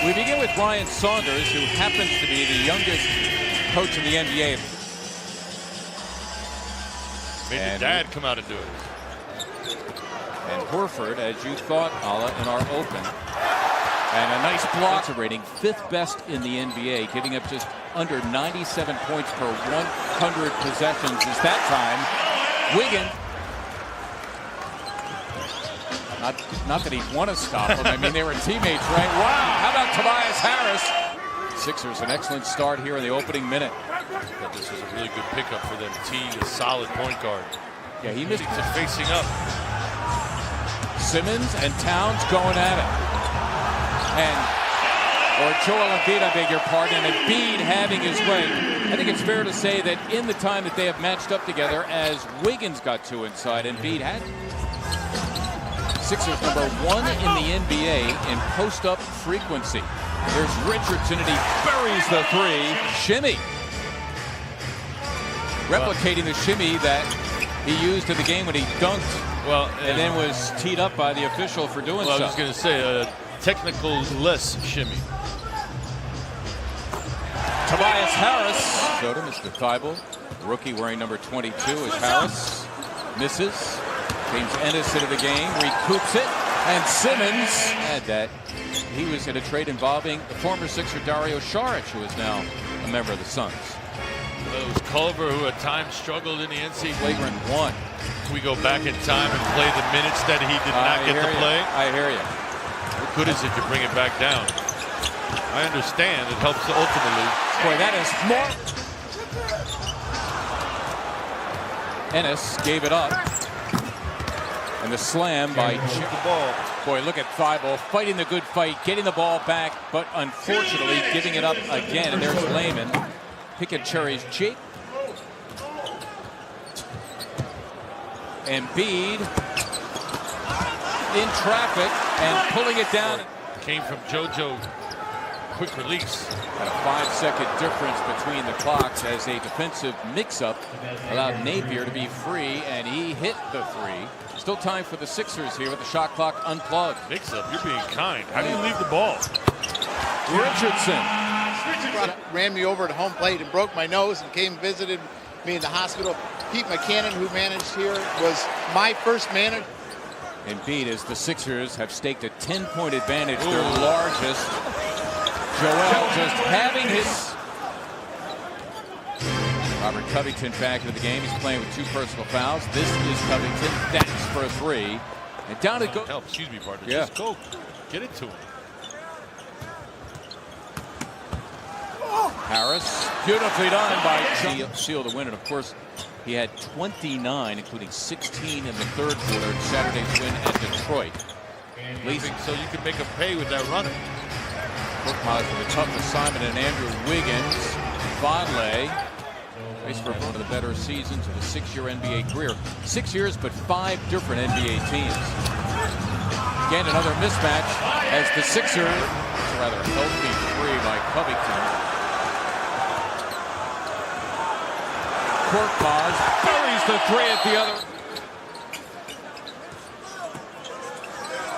We begin with Ryan Saunders, who happens to be the youngest coach in the NBA. Made the dad come out and do it. And Horford, as you thought, Ala, in our open. And a nice block. Rating 5th best in the NBA, giving up just under 97 points per 100 possessions is that time. Wiggins. Not that he'd want to stop him. I mean, they were teammates, right? Wow, how about Tobias Harris? Sixers, an excellent start here in the opening minute. But this was a really good pickup for them. T, a solid point guard. Yeah, he missed it. Facing up. Simmons and Towns going at it. Or Joel Embiid, I beg your pardon, and Embiid having his way. I think it's fair to say that in the time that they have matched up together, as Wiggins got to inside, Embiid had. Sixers #1 in the NBA in post-up frequency. There's Richardson, and he buries the three. Shimmy. Replicating the shimmy that he used in the game when he dunked. And then was teed up by the official for doing so. I was going to say a technical-less shimmy. Tobias Harris. Soda, Mr. Thibault. Rookie wearing number 22 is Harris. Misses. James Ennis into the game, recoups it, and Simmons had that. He was in a trade involving the former Sixer Dario Saric, who is now a member of the Suns. It was Culver who at times struggled in the NCAA. Flagrant 1. Can we go back in time and play the minutes that he did not get to play? I hear you. What good is it to bring it back down? I understand it helps ultimately. Boy, that is more. Ennis gave it up. And the slam by the ball. Boy, look at Thibault fighting the good fight, getting the ball back, but unfortunately giving it up again. And there's Layman. Picking cherries cheek. Embiid in traffic and pulling it down. Came from JoJo. Quick release. Got a 5-second difference between the clocks as a defensive mix-up allowed Napier to be free, and he hit the three. Still time for the Sixers here with the shot clock unplugged. Mix-up, you're being kind. How do you leave the ball? Richardson. Ran me over at home plate and broke my nose and came and visited me in the hospital. Pete McCannon, who managed here, was my first manager. Embiid, as the Sixers have staked a 10-point advantage, their largest. Joel just having his. Robert Covington back into the game. He's playing with 2 personal fouls. This is Covington. That's for 3. And down it goes. Help, excuse me, partner. Yeah. Just go. Get it to him. Harris, beautifully done by seal the win. And of course, he had 29, including 16 in the third quarter in Saturday's win at Detroit. So you can make a pay with that runner. Korkmaz with a tough assignment, and Andrew Wiggins. Vonleh, race for one of the better seasons of a 6-year NBA career. 6 years, but 5 different NBA teams. Again, another mismatch as the Sixers, a rather healthy 3 by Covington. Korkmaz buries the 3 at the other.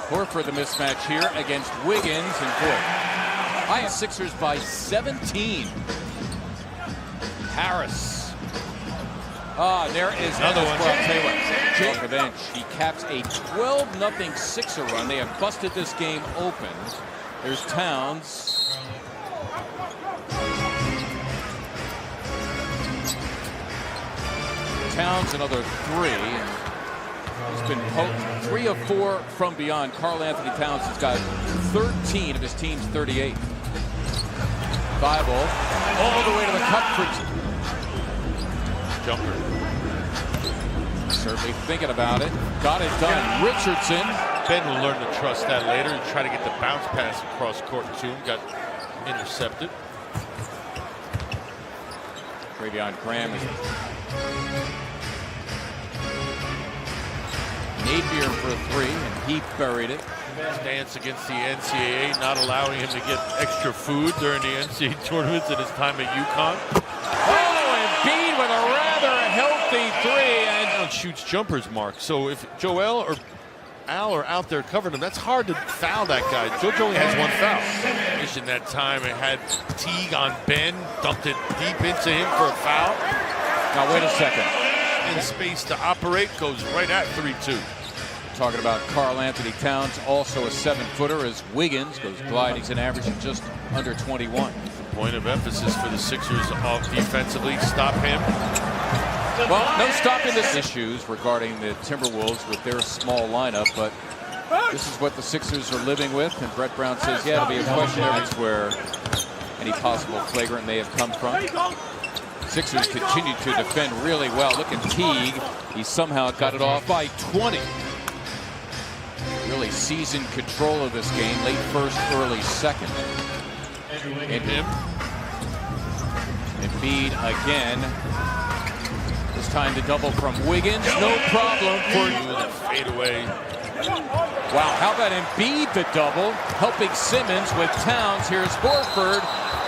Horford the mismatch here against Wiggins, and boy, Sixers by 17. Harris. There is another one. Well, tell you what, Jake the bench. He caps a 12-0 Sixer run. They have busted this game open. There's Towns. Towns another 3. He's been poked 3 of 4 from beyond. Karl Anthony Towns has got 13 of his team's 38. Thibault all the way to the cup for jumper. Certainly thinking about it. Got it done. Richardson. Ben will learn to trust that later and try to get the bounce pass across court to him. Got intercepted. Travion Graham is Napier for 3, and he buried it. Stance against the NCAA, not allowing him to get extra food during the NCAA tournaments at his time at UConn. Oh, Embiid with a rather healthy 3, and shoots jumpers, Mark. So if Joel or Al are out there covering him. That's hard to foul that guy. George only has one foul. Mission that time, it had Teague on Ben, dumped it deep into him for a foul. Now wait a second. In space to operate, goes right at 3-2. Talking about Karl Anthony Towns, also a 7-footer, as Wiggins goes gliding. He's an average of just under 21. Point of emphasis for the Sixers off defensively. Stop him. Well, no stopping this issues regarding the Timberwolves with their small lineup, but this is what the Sixers are living with. And Brett Brown says, yeah, it'll be a question of where any possible flagrant may have come from. Sixers continue to defend really well. Look at Teague. He somehow got it off by 20. Really seasoned control of this game. Late first, early second. And him. Embiid again. This time the double from Wiggins. No problem for the fadeaway. Wow, how about Embiid the double, helping Simmons with Towns. Here's Horford,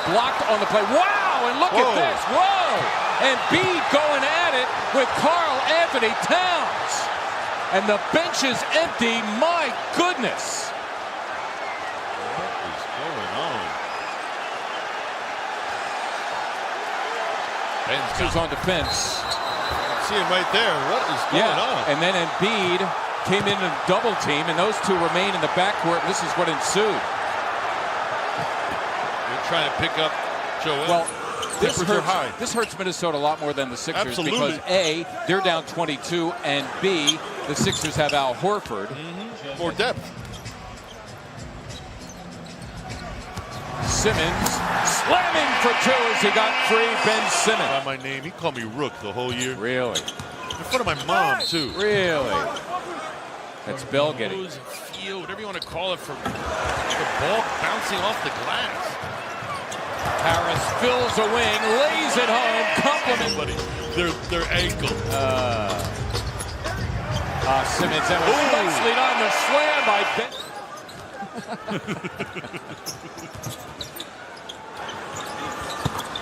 blocked on the play. Wow, and look at this. Whoa! Embiid going at it with Karl Anthony Towns. And the bench is empty. My goodness. What is going on? Ben's on defense. See him right there. What is going on? And then Embiid came in and double team, and those two remain in the backcourt. And this is what ensued. They're trying to pick up Joel. Well, this hurts Minnesota a lot more than the Sixers. Absolutely. Because A, they're down 22, and B, the Sixers have Al Horford. More depth. Simmons slamming for two as he got free. Ben Simmons. By my name, he called me Rook the whole year. Really? In front of my mom too. Really? That's Bell getting. Feel, whatever you want to call it, for the ball bouncing off the glass. Harris fills a wing, lays it home, compliment. Their ankle. Simmons and nicely on the slam by Ben.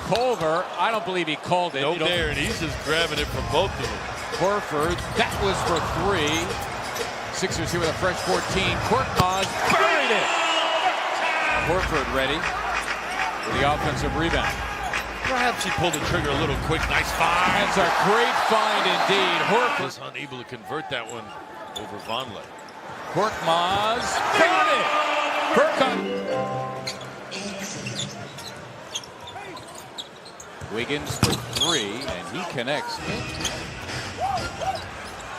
Culver, I don't believe he called it. No there, and he's just grabbing it from both of them. Horford, that was for 3. Sixers here with a fresh 14. Korkmaz buried it. Horford ready for the offensive rebound. Perhaps he pulled the trigger a little quick. Nice find. That's a great find indeed. Horford was unable to convert that one over Vonleh. Korkmaz got it. Burkhardt. Wiggins for 3, and he connects.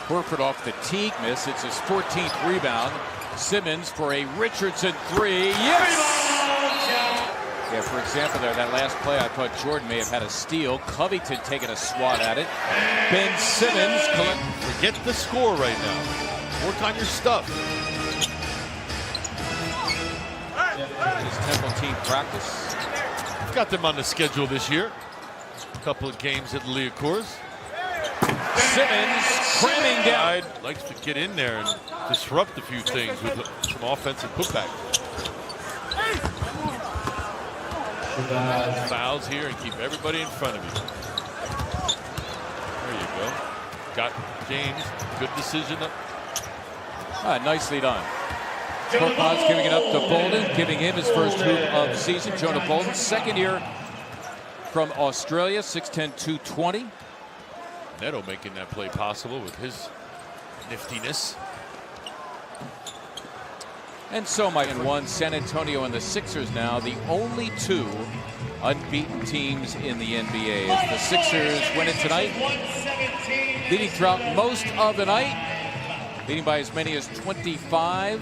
Horford off the Teague miss. It's his 14th rebound. Simmons for a Richardson 3. Yes! Yeah, for example, there, that last play, I thought Jordan may have had a steal. Covington taking a swat at it. Ben Simmons. Forget the score right now. Work on your stuff. His Temple team practice. Got them on the schedule this year. A couple of games at the Liacouras. Simmons cramming down. Likes to get in there and disrupt a few things with some offensive putback. Fouls here and keep everybody in front of you. There you go. Got James. Good decision. Nicely done. Korkmaz giving it up to Bolden, giving him his first hoop of the season. Jonah Bolden, second year from Australia, 6'10", 220. Neto making that play possible with his niftiness. And so, Mike, in 1, San Antonio and the Sixers now, the only 2 unbeaten teams in the NBA. As the Sixers win it tonight, leading throughout most of the night, leading by as many as 25.